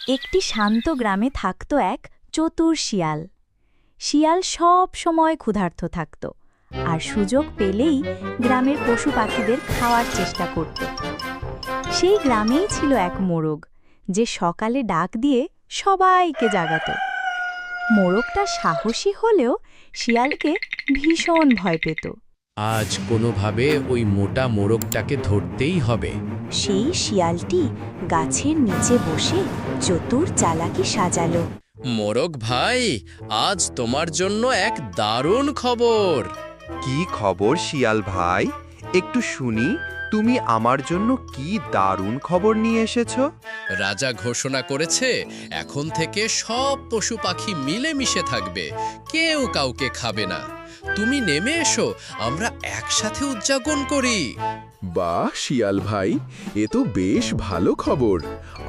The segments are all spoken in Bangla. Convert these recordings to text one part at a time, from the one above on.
একটি শান্ত গ্রামে থাকত এক চতুর শিয়াল। শিয়াল সব সময় ক্ষুধার্ত থাকত আর সুযোগ পেলেই গ্রামের পশু পাখিদের খাওয়ার চেষ্টা করত। সেই গ্রামেই ছিল এক মোরগ, যে সকালে ডাক দিয়ে সবাইকে জাগাত। মোরগটা সাহসী হলেও শিয়ালকে ভীষণ ভয় পেত। আজ কোনোভাবে ওই মোটা মোরগটাকে ধরতেই হবে। সেই শিয়ালটি গাছের নিচে বসে চতুর চালাকি সাজালো। মোরগ ভাই, আজ তোমার জন্য এক দারুণ খবর। কি খবর শিয়াল ভাই? একটু শুনি, তুমি আমার জন্য কি দারুণ খবর নিয়ে এসেছো? রাজা ঘোষণা করেছে, এখন থেকে সব পশু পাখি মিলেমিশে থাকবে, কেউ কাউকে খাবে না। তুমি নেমে এসো, আমরা একসাথে উদযাপন করি। বাহ শিয়াল ভাই, এ তো বেশ ভালো খবর।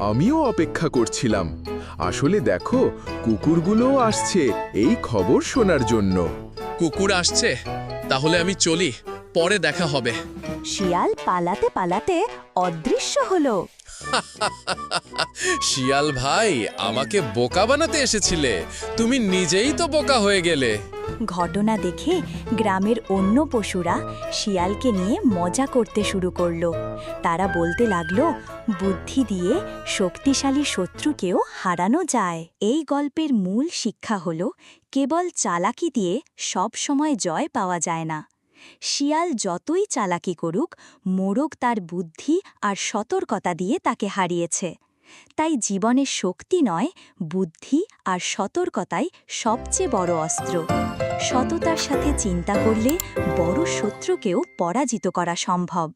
আমিও অপেক্ষা করছিলাম। আসলে দেখো, কুকুরগুলোও আসছে এই খবর শোনার জন্য। কুকুর আসছে, তাহলে আমি চলি, পরে দেখা হবে। শিয়াল পালাতে পালাতে অদৃশ্য হলো। শিয়াল ভাই, আমাকে বোকা বানাতে এসেছিলে, তুমি নিজেই তো বোকা হয়ে গেলে। ঘটনা দেখে গ্রামের অন্য পশুরা শিয়ালকে নিয়ে মজা করতে শুরু করলো। তারা বলতে লাগলো, বুদ্ধি দিয়ে শক্তিশালী শত্রুকেও হারানো যায়। এই গল্পের মূল শিক্ষা হলো, কেবল চালাকি দিয়ে সব সময় জয় পাওয়া যায় না। শিয়াল যতই চালাকি করুক, মোরগ তার বুদ্ধি আর সতর্কতা দিয়ে তাকে হারিয়েছে। তাই জীবনের শক্তি নয়, বুদ্ধি আর সতর্কতাই সবচেয়ে বড় অস্ত্র। সততার সাথে চিন্তা করলে বড় শত্রুকেও পরাজিত করা সম্ভব।